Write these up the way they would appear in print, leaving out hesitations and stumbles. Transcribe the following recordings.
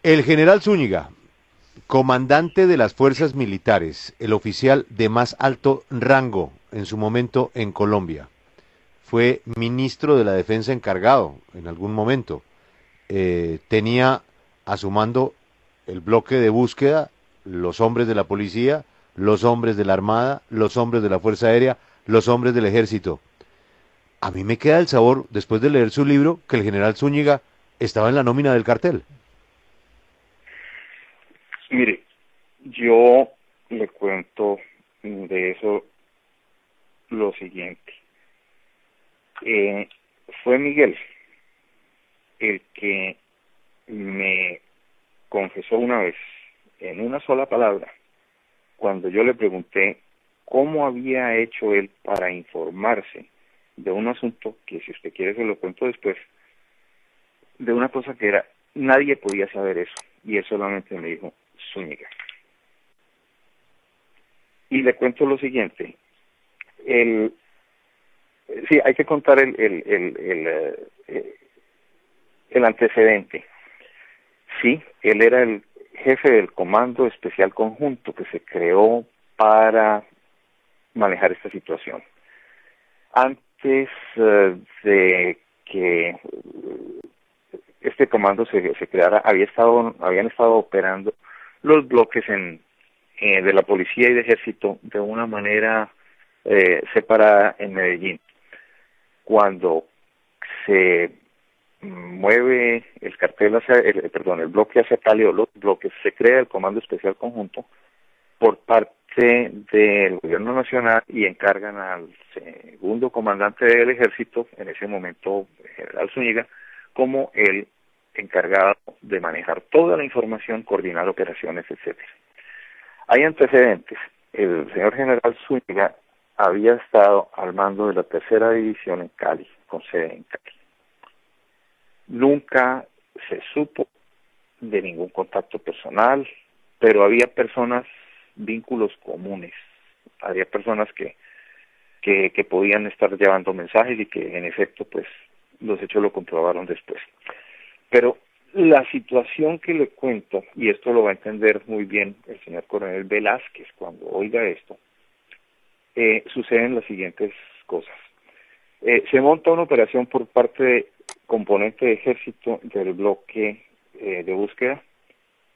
El general Zúñiga, comandante de las fuerzas militares, el oficial de más alto rango en su momento en Colombia, fue ministro de la Defensa encargado en algún momento. Tenía a su mando el bloque de búsqueda, los hombres de la policía, los hombres de la Armada, los hombres de la Fuerza Aérea, los hombres del Ejército. A mí me queda el sabor, después de leer su libro, que el general Zúñiga estaba en la nómina del cartel. Mire, yo le cuento de eso lo siguiente. Fue Miguel el que me confesó una vez, en una sola palabra, cuando yo le pregunté cómo había hecho él para informarse de un asunto que, si usted quiere, se lo cuento después, de una cosa que era, nadie podía saber eso, y él solamente me dijo, Zúñiga. Y le cuento lo siguiente, sí, hay que contar el antecedente. Sí, él era el jefe del Comando Especial Conjunto que se creó para manejar esta situación. Antes de que este comando se creara, habían estado operando los bloques de la policía y de ejército de una manera separada en Medellín. Cuando se mueve el cartel el bloque hacia Cali, o los bloques, se crea el Comando Especial Conjunto por parte del Gobierno Nacional y encargan al segundo comandante del ejército, en ese momento general Zúñiga, como el encargado de manejar toda la información, coordinar operaciones, etcétera. Hay antecedentes. El señor general Zúñiga había estado al mando de la tercera división en Cali, con sede en Cali. Nunca se supo de ningún contacto personal, pero había vínculos comunes. Había personas que podían estar llevando mensajes y que en efecto, pues, los hechos lo comprobaron después. Pero la situación que le cuento, y esto lo va a entender muy bien el señor coronel Velázquez cuando oiga esto, suceden las siguientes cosas. Se monta una operación por parte de componente de ejército del bloque de búsqueda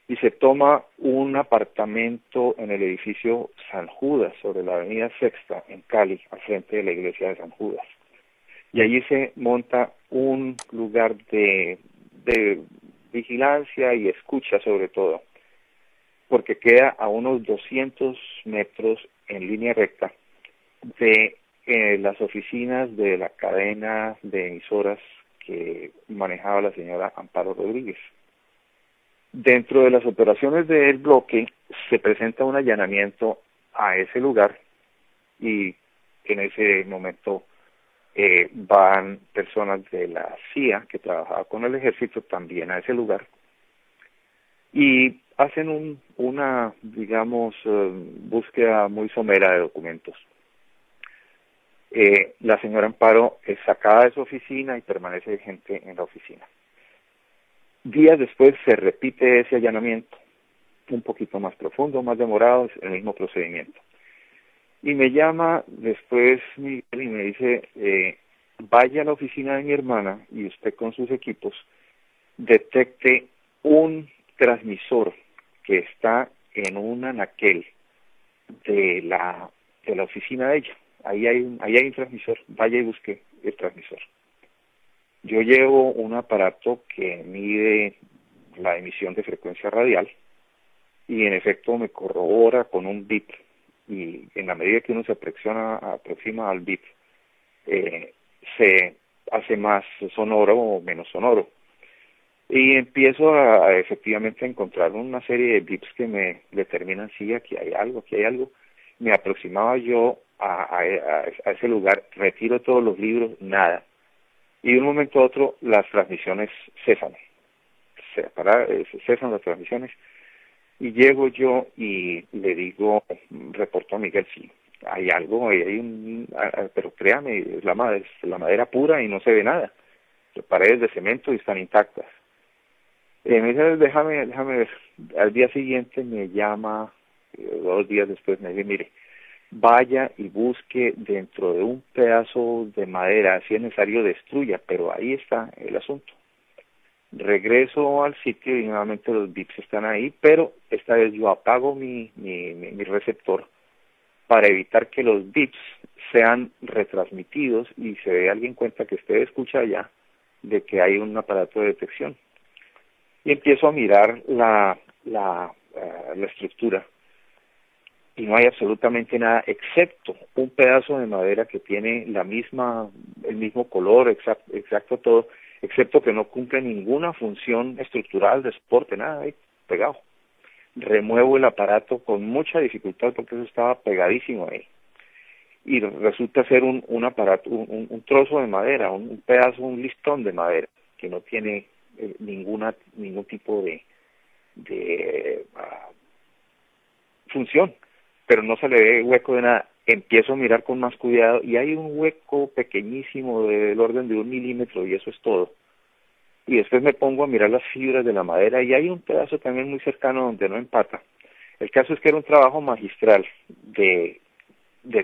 y se toma un apartamento en el edificio San Judas, sobre la avenida Sexta, en Cali, al frente de la iglesia de San Judas. Y allí se monta un lugar de vigilancia y escucha, sobre todo, porque queda a unos 200 metros en línea recta de las oficinas de la cadena de emisoras que manejaba la señora Amparo Rodríguez. Dentro de las operaciones del bloque se presenta un allanamiento a ese lugar y en ese momento van personas de la CIA que trabajaba con el ejército también a ese lugar y hacen una, digamos, búsqueda muy somera de documentos. La señora Amparo es sacada de su oficina y permanece gente en la oficina. Días después se repite ese allanamiento, un poquito más profundo, más demorado, es el mismo procedimiento. Y me llama después Miguel y me dice, vaya a la oficina de mi hermana y usted con sus equipos detecte un transmisor que está en un anaquel de la oficina de ella. Ahí hay un transmisor, vaya y busque el transmisor. Yo llevo un aparato que mide la emisión de frecuencia radial y en efecto me corrobora con un bip, y en la medida que uno se aproxima al bip, se hace más sonoro o menos sonoro. Y empiezo a efectivamente a encontrar una serie de bips que me determinan si aquí hay algo. Me aproximaba yo a ese lugar, retiro todos los libros, nada. Y de un momento a otro las transmisiones cesan. Cesan las transmisiones. Y llego yo y le digo, reporto a Miguel, sí, hay algo, pero créame, es la madera pura y no se ve nada. Las paredes de cemento y están intactas. Me dice, déjame ver. Al día siguiente me llama, 2 días después me dice, mire, vaya y busque dentro de un pedazo de madera, si es necesario destruya, pero ahí está el asunto. Regreso al sitio y nuevamente los bits están ahí, pero esta vez yo apago mi receptor para evitar que los bits sean retransmitidos y se dé alguien cuenta que usted escucha ya de que hay un aparato de detección. Y empiezo a mirar la estructura y no hay absolutamente nada excepto un pedazo de madera que tiene el mismo color, exacto todo, excepto que no cumple ninguna función estructural de soporte, nada ahí pegado. Remuevo el aparato con mucha dificultad porque eso estaba pegadísimo ahí. Y resulta ser un aparato, un trozo de madera, un pedazo, un listón de madera que no tiene ningún tipo de función, pero no se le ve hueco de nada. Empiezo a mirar con más cuidado y hay un hueco pequeñísimo del orden de 1 milímetro y eso es todo. Y después me pongo a mirar las fibras de la madera y hay un pedazo también muy cercano donde no empata. El caso es que era un trabajo magistral de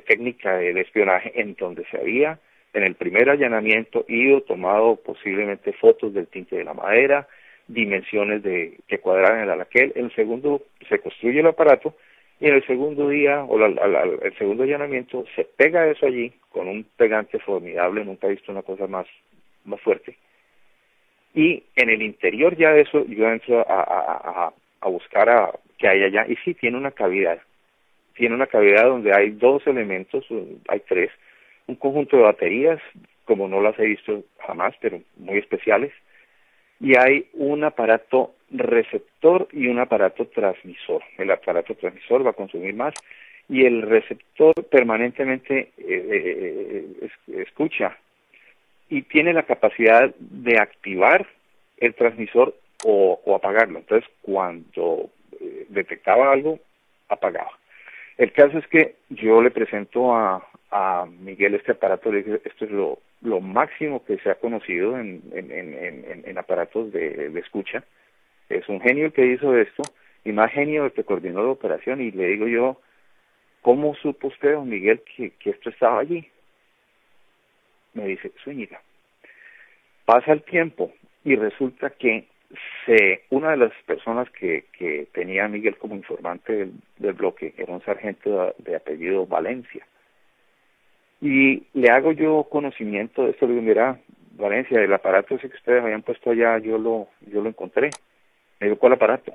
técnica de espionaje en donde se había en el primer allanamiento tomado posiblemente fotos del tinte de la madera, dimensiones que cuadraran el alaquel. En el segundo se construye el aparato y en el segundo día o el segundo allanamiento se pega eso allí con un pegante formidable, nunca he visto una cosa más fuerte. Y en el interior ya de eso yo entro a buscar qué hay allá y sí tiene una cavidad. Tiene una cavidad donde hay 2 elementos, hay 3, un conjunto de baterías, como no las he visto jamás, pero muy especiales, y hay un aparato receptor y un aparato transmisor. El aparato transmisor va a consumir más y el receptor permanentemente escucha y tiene la capacidad de activar el transmisor o apagarlo. Entonces, cuando detectaba algo, apagaba. El caso es que yo le presento a Miguel este aparato, le dije, esto es lo máximo que se ha conocido en aparatos de escucha. Es un genio el que hizo esto, y más genio el que coordinó la operación, y le digo yo, ¿cómo supo usted, don Miguel, que esto estaba allí? Me dice, Zúñiga. Pasa el tiempo, y resulta que una de las personas que tenía a Miguel como informante del bloque era un sargento de apellido Valencia. Y le hago yo conocimiento de esto, le digo, mira, Valencia, el aparato ese que ustedes habían puesto allá, yo lo encontré. Le digo, ¿cuál aparato?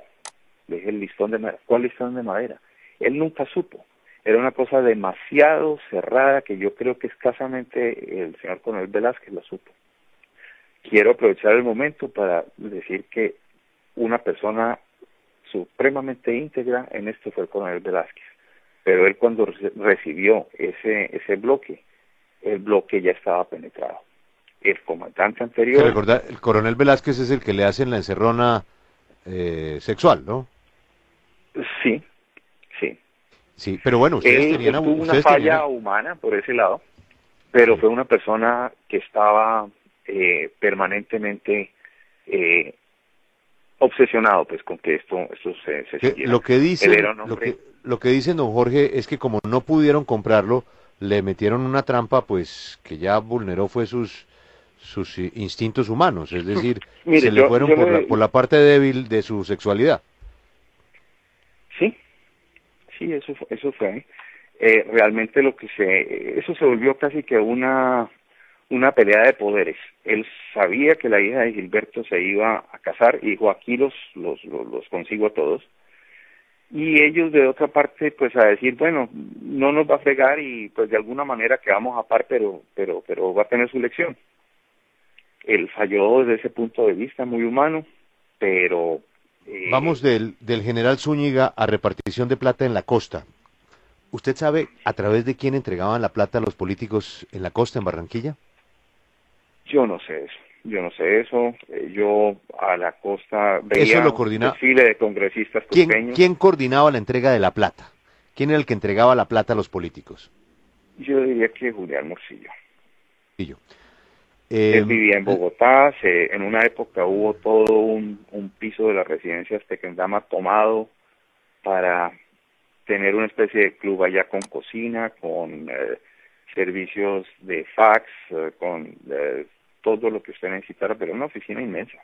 Le dije, el listón de madera. ¿Cuál listón de madera? Él nunca supo. Era una cosa demasiado cerrada que yo creo que escasamente el señor Coronel Velázquez la supo. Quiero aprovechar el momento para decir que una persona supremamente íntegra en esto fue el Coronel Velázquez. Pero él cuando recibió ese bloque, el bloque ya estaba penetrado. El comandante anterior... Recordar, el Coronel Velázquez es el que le hacen la encerrona sexual, ¿no? Sí. Sí, pero bueno, ustedes tenían... Tuvo una falla humana por ese lado, pero fue una persona que estaba permanentemente obsesionado pues con que esto se siguiera. Lo que dicen, don Jorge, es que como no pudieron comprarlo, le metieron una trampa pues que ya vulneró fue sus instintos humanos, es decir, Mire, se le fueron por la parte débil de su sexualidad. Sí, eso fue. Realmente eso se volvió casi que una pelea de poderes. Él sabía que la hija de Gilberto se iba a casar y dijo, aquí los consigo a todos. Y ellos de otra parte, pues a decir, bueno, no nos va a fregar y pues de alguna manera quedamos a par, pero va a tener su lección. Él falló desde ese punto de vista, muy humano, pero... Vamos del general Zúñiga a repartición de plata en la costa. ¿Usted sabe a través de quién entregaban la plata a los políticos en la costa, en Barranquilla? Yo no sé eso. Yo a la costa veía un desfile de congresistas costeños. ¿Quién coordinaba la entrega de la plata? ¿Quién era el que entregaba la plata a los políticos? Yo diría que Julián Morcillo. Él vivía en Bogotá, en una época hubo todo un piso de la residencia Tequendama tomado para tener una especie de club allá con cocina, con servicios de fax, con todo lo que usted necesitara, pero una oficina inmensa.